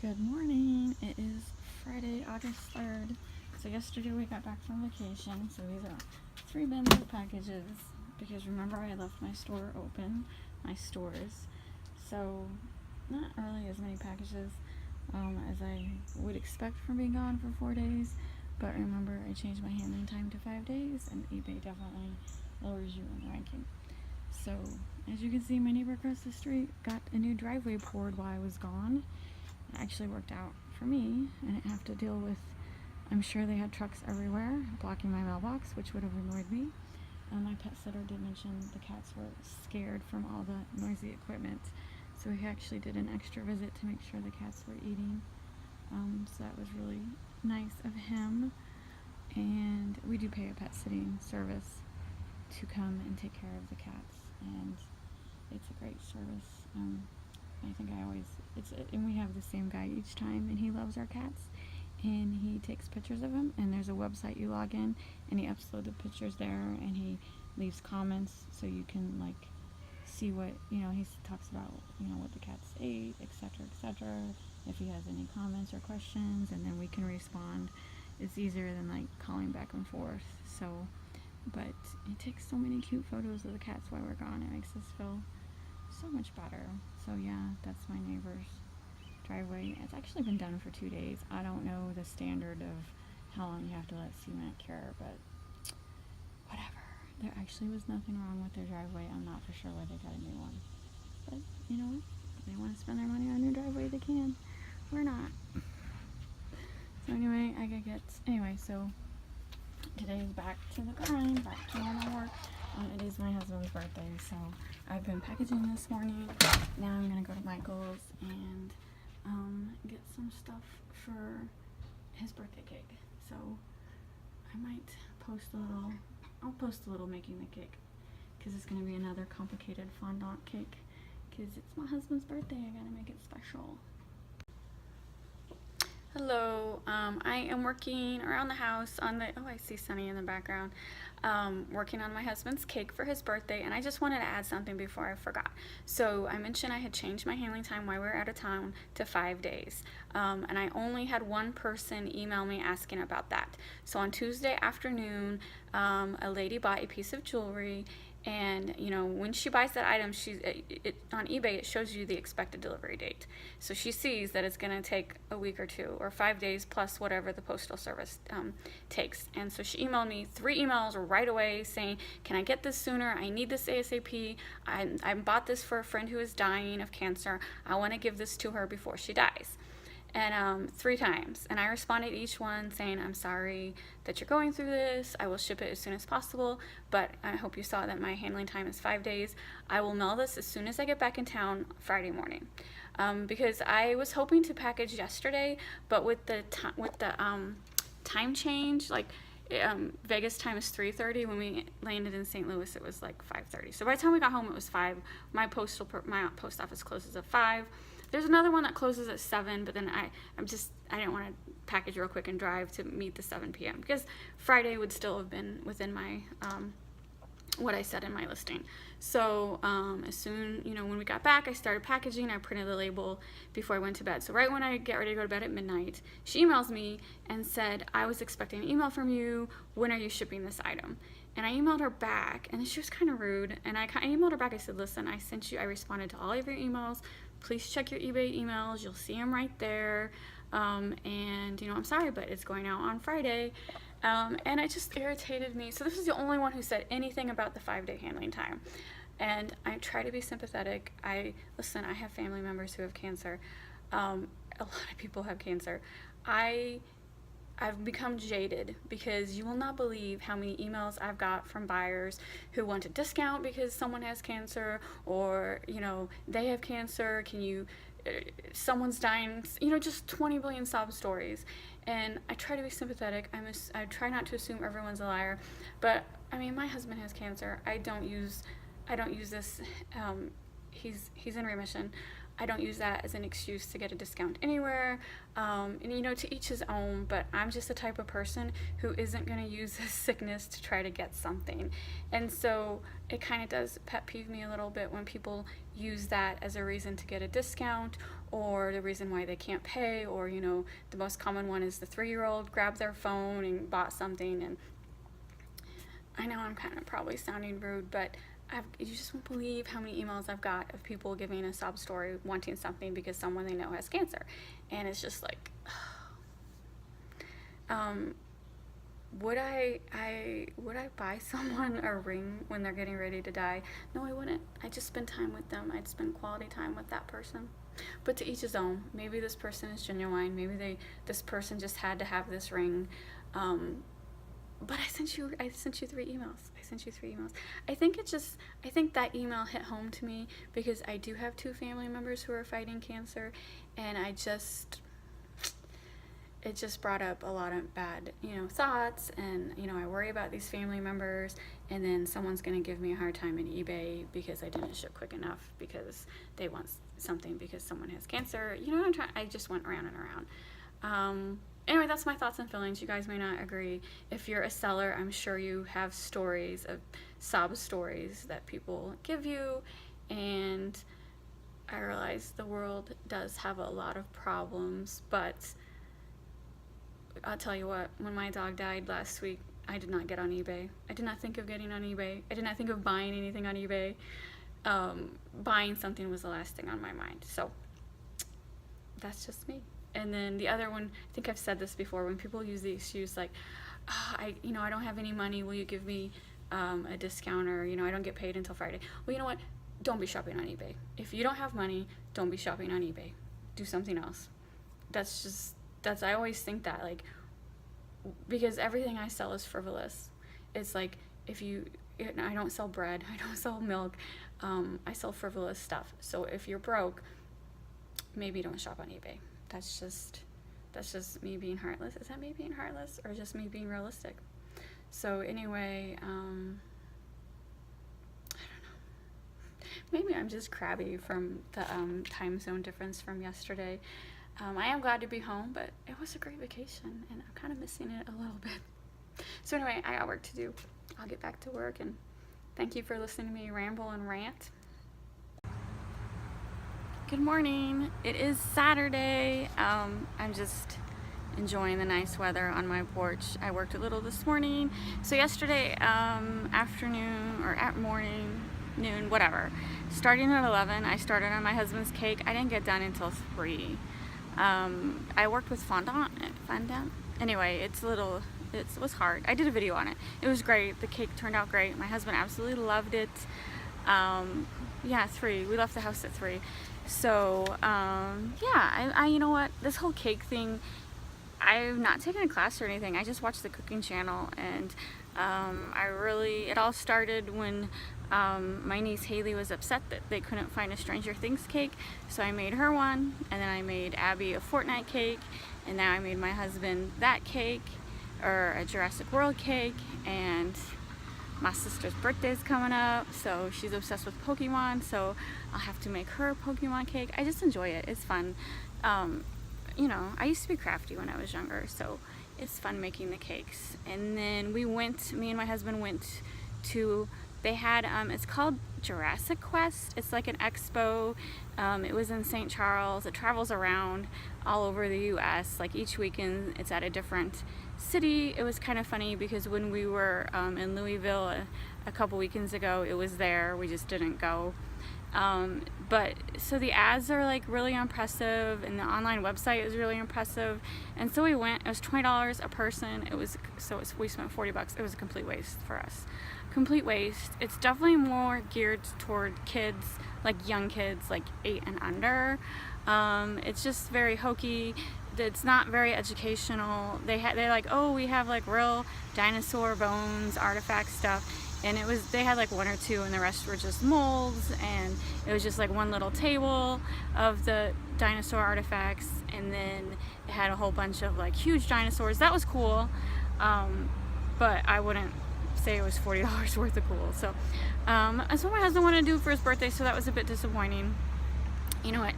Good morning. It is Friday, August 3rd. So yesterday we got back from vacation. So these are 3 bins of packages because remember I left my store open, my stores. So not really as many packages as I would expect from being gone for 4 days. But remember I changed my handling time to 5 days, and eBay definitely lowers you in the ranking. So as you can see, my neighbor across the street got a new driveway poured while I was gone. It actually worked out for me. I didn't have to deal with, I'm sure they had trucks everywhere blocking my mailbox, which would have annoyed me. My pet sitter did mention the cats were scared from all the noisy equipment, so he actually did an extra visit to make sure the cats were eating. So that was really nice of him. And we do pay a pet sitting service to come and take care of the cats, and it's a great service. I think and we have the same guy each time, and he loves our cats, and he takes pictures of them, and there's a website you log in, and he uploads the pictures there, and he leaves comments so you can see what, he talks about, what the cats ate, etc., etc., if he has any comments or questions, and then we can respond. It's easier than calling back and forth. So, but he takes so many cute photos of the cats while we're gone. It makes us feel so much better. So yeah, that's my neighbor's driveway. It's actually been done for 2 days. I don't know the standard of how long you have to let cement cure, but whatever. There actually was nothing wrong with their driveway. I'm not for sure why they got a new one, but you know what, if they want to spend their money on a new driveway, they can. We're not. So anyway, so today is back to the grind, back to normal work. It is my husband's birthday, so I've been packaging this morning. Now I'm gonna go to Michael's and get some stuff for his birthday cake. So I might I'll post a little making the cake, because it's gonna be another complicated fondant cake, because it's my husband's birthday. I gotta make it special. Hello, I am working around the house on I see Sunny in the background, working on my husband's cake for his birthday, and I just wanted to add something before I forgot. So I mentioned I had changed my handling time while we were out of town to 5 days, and I only had one person email me asking about that. So on Tuesday afternoon, a lady bought a piece of jewelry, and when she buys that item, on eBay it shows you the expected delivery date, so she sees that it's going to take a week or 2 or 5 days plus whatever the postal service takes. And so she emailed me 3 emails right away saying, can I get this sooner? I need this ASAP. I bought this for a friend who is dying of cancer. I want to give this to her before she dies. And 3 times, and I responded each one saying, I'm sorry that you're going through this. I will ship it as soon as possible, but I hope you saw that my handling time is 5 days. I will mail this as soon as I get back in town Friday morning, because I was hoping to package yesterday, but with the time change, Vegas time is 3:30. When we landed in St. Louis, it was 5:30. So by the time we got home, it was 5. My post office closes at 5. There's another one that closes at 7, but then I didn't want to package real quick and drive to meet the 7 p.m. because Friday would still have been within my what I said in my listing. So as soon, when we got back, I started packaging. I printed the label before I went to bed. So right when I get ready to go to bed at midnight, she emails me and said, I was expecting an email from you. When are you shipping this item? And I emailed her back, and she was kind of rude. And I emailed her back. I said, listen, I responded to all of your emails. Please check your eBay emails. You'll see them right there. And I'm sorry, but it's going out on Friday. And it just irritated me. So this is the only one who said anything about the 5-day handling time. And I try to be sympathetic. Listen, I have family members who have cancer. A lot of people have cancer. I've become jaded, because you will not believe how many emails I've got from buyers who want a discount because someone has cancer, or they have cancer, someone's dying, just 20 billion sob stories. And I try to be sympathetic. I try not to assume everyone's a liar, but my husband has cancer. I don't use this. He's in remission. I don't use that as an excuse to get a discount anywhere. And you know, to each his own, but I'm just the type of person who isn't going to use his sickness to try to get something. And so it kind of does pet peeve me a little bit when people use that as a reason to get a discount, or the reason why they can't pay, or, you know, the most common one is the 3-year-old grabbed their phone and bought something. And I know I'm kind of probably sounding rude, but you just won't believe how many emails I've got of people giving a sob story wanting something because someone they know has cancer. And it's just like, would I buy someone a ring when they're getting ready to die? No, I wouldn't. I'd just spend time with them. I'd spend quality time with that person. But to each his own. Maybe this person is genuine. Maybe this person just had to have this ring. But I sent you 3 emails. I think that email hit home to me because I do have 2 family members who are fighting cancer, and it just brought up a lot of bad, you know, thoughts. And, you know, I worry about these family members, and then someone's going to give me a hard time in eBay because I didn't ship quick enough because they want something because someone has cancer. You know what I'm trying? I just went around and around. Anyway, that's my thoughts and feelings. You guys may not agree. If you're a seller, I'm sure you have stories of sob stories that people give you, and I realize the world does have a lot of problems, but I'll tell you what, when my dog died last week, I did not get on eBay. I did not think of getting on eBay. I did not think of buying anything on eBay. Buying something was the last thing on my mind. So that's just me. And then the other one, I think I've said this before, when people use the excuse like, I don't have any money, will you give me a discount, or, you know, I don't get paid until Friday. Well, you know what? Don't be shopping on eBay. If you don't have money, don't be shopping on eBay. Do something else. I always think that, like, because everything I sell is frivolous. It's like, I don't sell bread, I don't sell milk, I sell frivolous stuff. So if you're broke, maybe don't shop on eBay. That's just me being heartless. Is that me being heartless, or just me being realistic? So anyway, I don't know. Maybe I'm just crabby from the time zone difference from yesterday. I am glad to be home, but it was a great vacation, and I'm kind of missing it a little bit. So anyway, I got work to do. I'll get back to work, and thank you for listening to me ramble and rant. Good morning. It is Saturday. I'm just enjoying the nice weather on my porch. I worked a little this morning. So yesterday afternoon, or at morning, noon, whatever, starting at 11, I started on my husband's cake. I didn't get done until 3. I worked with fondant. Anyway, it was hard. I did a video on it. It was great. The cake turned out great. My husband absolutely loved it. 3. We left the house at 3. So, I you know what, this whole cake thing, I've not taken a class or anything. I just watched the cooking channel, and it all started when my niece Haley was upset that they couldn't find a Stranger Things cake. So I made her one, and then I made Abby a Fortnite cake, and now I made my husband that cake, or a Jurassic World cake. And my sister's birthday is coming up, so she's obsessed with Pokemon, so I'll have to make her a Pokemon cake. I just enjoy it. It's fun. You know, I used to be crafty when I was younger, so it's fun making the cakes. And then me and my husband went to, they had, it's called Jurassic Quest. It's like an expo. It was in St. Charles. It travels around all over the U.S. Like each weekend it's at a different city. It was kind of funny because when we were in Louisville a couple weekends ago, it was there. We just didn't go. But so the ads are like really impressive, and the online website is really impressive, and so we went. It was $20 a person. We spent $40. It was a complete waste for us. Complete waste. It's definitely more geared toward kids, like young kids, like 8 and under. It's just very hokey. It's not very educational. They're like, oh, we have like real dinosaur bones, artifact stuff. And they had like 1 or 2, and the rest were just molds, and it was just like one little table of the dinosaur artifacts, and then it had a whole bunch of like huge dinosaurs. That was cool, but I wouldn't say it was $40 worth of cool. So that's what my husband wanted to do for his birthday, so that was a bit disappointing. You know what?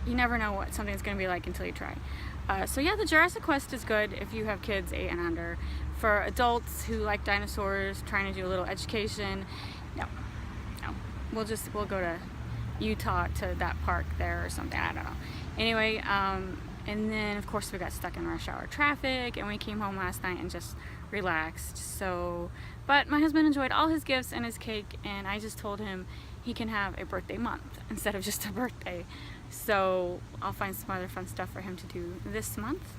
you never know what something's going to be like until you try. So yeah, the Jurassic Quest is good if you have kids 8 and under. For adults who like dinosaurs, trying to do a little education, no. We'll go to Utah to that park there or something, I don't know. Anyway, and then of course we got stuck in rush hour traffic, and we came home last night and just relaxed. So, but my husband enjoyed all his gifts and his cake, and I just told him he can have a birthday month instead of just a birthday. So I'll find some other fun stuff for him to do this month.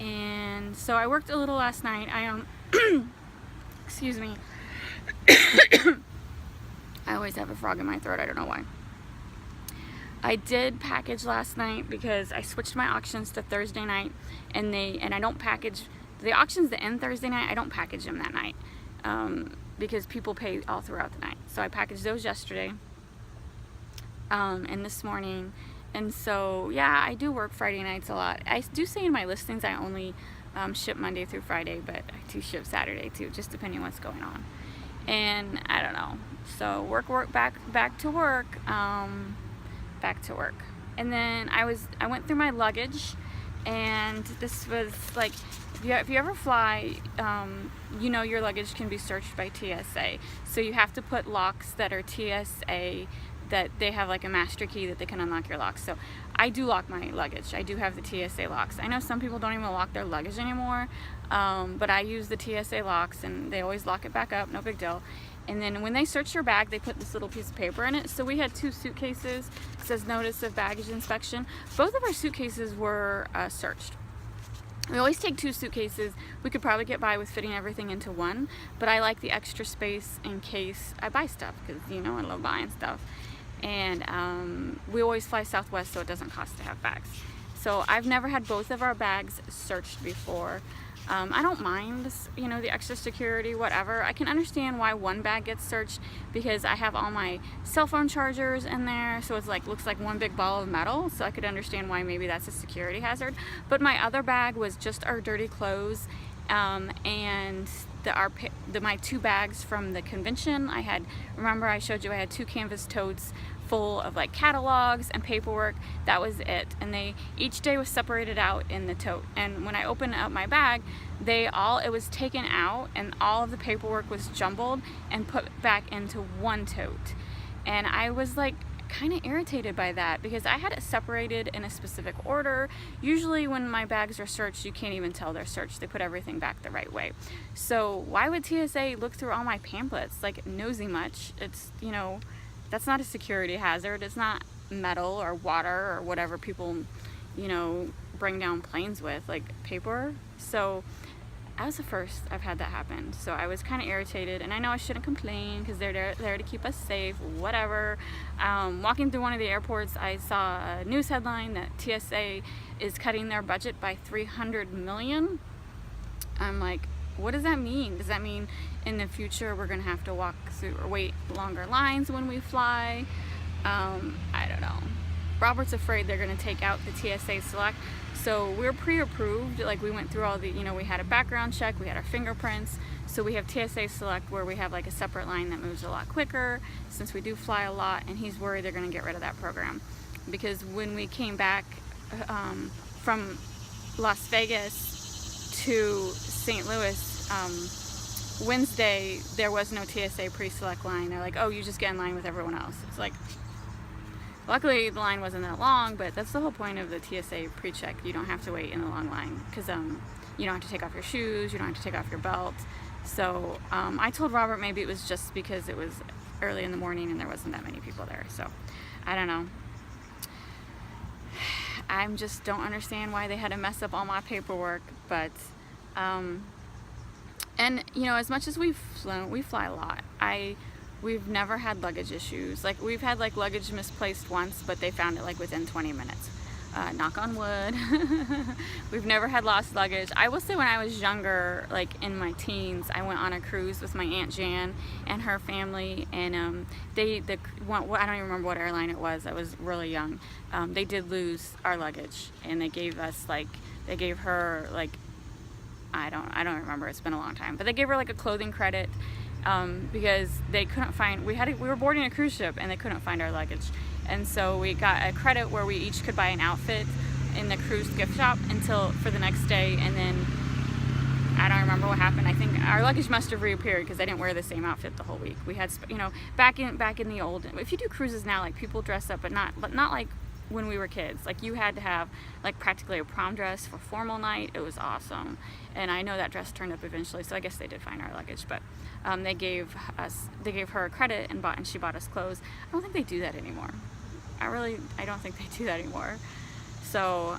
And so I worked a little last night. Excuse me. I always have a frog in my throat, I don't know why. I did package last night because I switched my auctions to Thursday night, and I don't package the auctions that end Thursday night. I don't package them that night because people pay all throughout the night. So I packaged those yesterday and this morning. And so yeah, I do work Friday nights a lot. I do say in my listings I only ship Monday through Friday, but I do ship Saturday too, just depending on what's going on. And I don't know. So work, back to work. Back to work. And then I went through my luggage, and this was like, if you ever fly, you know your luggage can be searched by TSA. So you have to put locks that are TSA, that they have like a master key that they can unlock your locks. So I do lock my luggage. I do have the TSA locks. I know some people don't even lock their luggage anymore, but I use the TSA locks, and they always lock it back up, no big deal. And then when they search your bag, they put this little piece of paper in it. So we had 2 suitcases. It says notice of baggage inspection. Both of our suitcases were searched. We always take 2 suitcases. We could probably get by with fitting everything into one, but I like the extra space in case I buy stuff, because you know I love buying stuff. And we always fly Southwest, so it doesn't cost to have bags. So I've never had both of our bags searched before. I don't mind, you know, the extra security, whatever. I can understand why one bag gets searched, because I have all my cell phone chargers in there, so it's like, looks like one big ball of metal, so I could understand why maybe that's a security hazard. But my other bag was just our dirty clothes, and my 2 bags from the convention. Remember I showed you I had 2 canvas totes full of like catalogs and paperwork. That was it, and each day was separated out in the tote. And when I opened up my bag, it was taken out, and all of the paperwork was jumbled and put back into one tote. And I was like kind of irritated by that, because I had it separated in a specific order. Usually when my bags are searched, you can't even tell they're searched. They put everything back the right way. So why would TSA look through all my pamphlets like nosy much? It's, you know, that's not a security hazard. It's not metal or water or whatever people, you know, bring down planes with, like paper. So that was the first I've had that happen. So I was kind of irritated, and I know I shouldn't complain because they're there to keep us safe, whatever. Walking through one of the airports, I saw a news headline that TSA is cutting their budget by $300 million. I'm like, what does that mean? Does that mean in the future we're gonna have to walk through or wait longer lines when we fly? I don't know. Robert's afraid they're gonna take out the TSA Select. So we're pre-approved. Like, we went through all the, you know, we had a background check, we had our fingerprints. So we have TSA Select, where we have like a separate line that moves a lot quicker, since we do fly a lot, and he's worried they're gonna get rid of that program. Because when we came back from Las Vegas to St. Louis, Wednesday, there was no TSA pre-select line. They're like, oh, you just get in line with everyone else. It's like, luckily the line wasn't that long, but that's the whole point of the TSA pre-check. You don't have to wait in a long line, because you don't have to take off your shoes, you don't have to take off your belt. So I told Robert maybe it was just because it was early in the morning and there wasn't that many people there. So I don't know. I just don't understand why they had to mess up all my paperwork. But and you know, as much as we've flown, we fly a lot. We've never had luggage issues. Like, we've had like luggage misplaced once, but they found it like within 20 minutes. Knock on wood. We've never had lost luggage. I will say, when I was younger, like in my teens, I went on a cruise with my Aunt Jan and her family, and I don't even remember what airline it was. I was really young. They did lose our luggage, and they gave her like, I don't remember. It's been a long time, but they gave her like a clothing credit. Because they couldn't find, we were boarding a cruise ship and they couldn't find our luggage, And so we got a credit where we each could buy an outfit in the cruise gift shop for the next day, and then I don't remember what happened. I think our luggage must have reappeared because I didn't wear the same outfit the whole week. We had, back in the old, if you do cruises now, like people dress up, but not like when we were kids. Like you had to have like practically a prom dress for formal night. It was awesome, and I know that dress turned up eventually. So I guess they did find our luggage, but they gave her a credit and she bought us clothes. I don't think they do that anymore. I don't think they do that anymore. So,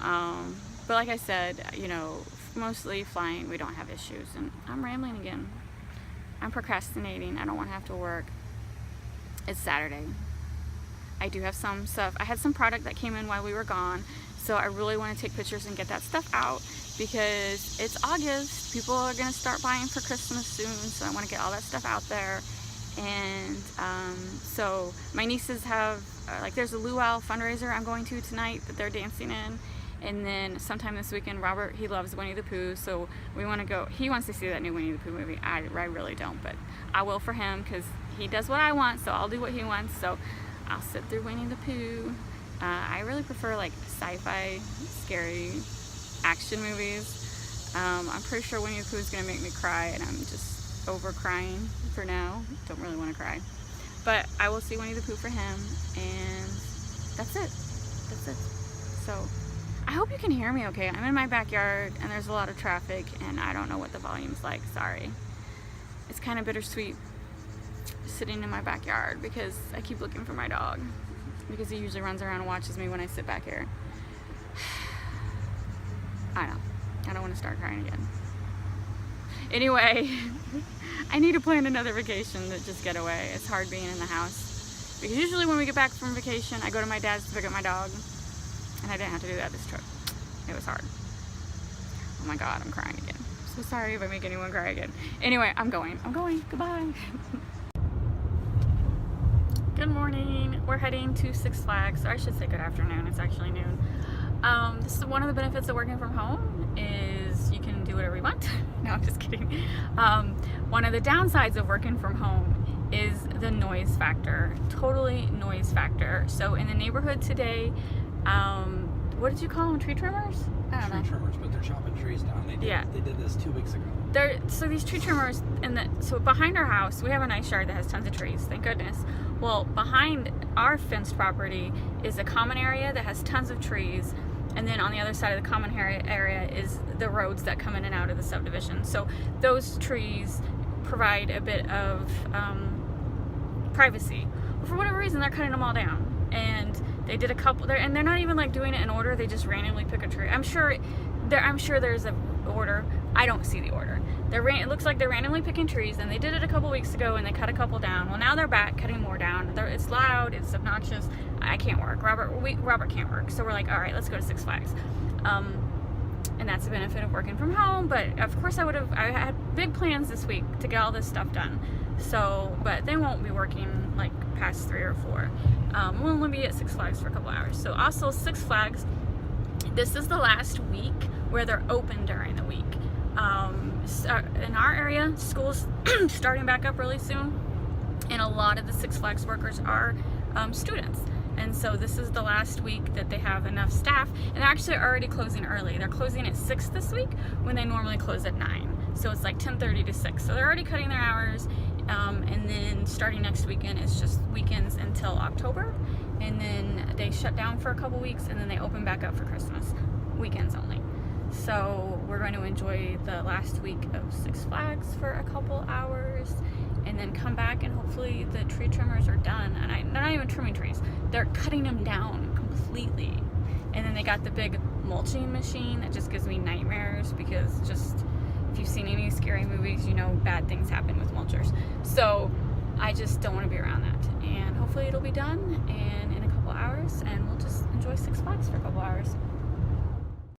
but like I said, mostly flying, we don't have issues. And I'm rambling again. I'm procrastinating. I don't want to have to work. It's Saturday. I do have some stuff. I had some product that came in while we were gone, so I really want to take pictures and get that stuff out because it's August. People are going to start buying for Christmas soon, so I want to get all that stuff out there. And so my nieces have, there's a luau fundraiser I'm going to tonight that they're dancing in. And then sometime this weekend, Robert, he loves Winnie the Pooh, so we want to go. He wants to see that new Winnie the Pooh movie. I really don't, but I will for him because he does what I want, so I'll do what he wants. So I'll sit through Winnie the Pooh. I really prefer like sci-fi, scary action movies. I'm pretty sure Winnie the Pooh is going to make me cry, and I'm just over crying for now. Don't really want to cry. But I will see Winnie the Pooh for him, and that's it. That's it. So I hope you can hear me okay. I'm in my backyard, and there's a lot of traffic, and I don't know what the volume's like. Sorry. It's kind of bittersweet sitting in my backyard because I keep looking for my dog because he usually runs around and watches me when I sit back here. I know. I don't want to start crying again. Anyway, I need to plan another vacation to just get away. It's hard being in the house because usually when we get back from vacation, I go to my dad's to pick up my dog, and I didn't have to do that this trip. It was hard. Oh my God, I'm crying again. I'm so sorry if I make anyone cry again. Anyway, I'm going. Goodbye. Good morning. We're heading to Six Flags, or I should say good afternoon. It's actually noon. This is one of the benefits of working from home is you can do whatever you want. No, I'm just kidding. One of the downsides of working from home is the noise factor. Totally noise factor. So in the neighborhood today, what did you call them? Tree trimmers? I don't know. Tree trimmers, but they're chopping trees down. They did this 2 weeks ago. So these tree trimmers, so behind our house, we have a nice yard that has tons of trees, thank goodness. Well, behind our fenced property is a common area that has tons of trees, and then on the other side of the common area is the roads that come in and out of the subdivision. So those trees provide a bit of privacy. But for whatever reason, they're cutting them all down, and they did a couple there, and they're not even like doing it in order. They just randomly pick a tree. I'm sure there's an order. I don't see the order. It looks like they're randomly picking trees, and they did it a couple weeks ago, and they cut a couple down. Well, now they're back cutting more down. It's loud. It's obnoxious. I can't work. Robert can't work. So we're like, all right, let's go to Six Flags. And that's the benefit of working from home. But of course, I had big plans this week to get all this stuff done. So, but they won't be working like past 3 or 4. We'll only be at Six Flags for a couple hours. So also Six Flags, this is the last week where they're open during the week. In our area, school's starting back up really soon, and a lot of the Six Flags workers are students. And so this is the last week that they have enough staff, and they're actually already closing early. They're closing at 6 this week when they normally close at 9. So it's like 10:30 to 6. So they're already cutting their hours, and then starting next weekend, it's just weekends until October, and then they shut down for a couple weeks, and then they open back up for Christmas, weekends only. So we're going to enjoy the last week of Six Flags for a couple hours, and then come back, and hopefully the tree trimmers are done. And they're not even trimming trees, they're cutting them down completely. And then they got the big mulching machine that just gives me nightmares, because just if you've seen any scary movies, you know bad things happen with mulchers. So I just don't want to be around that, and hopefully it'll be done and in a couple hours, and we'll just enjoy Six Flags for a couple hours.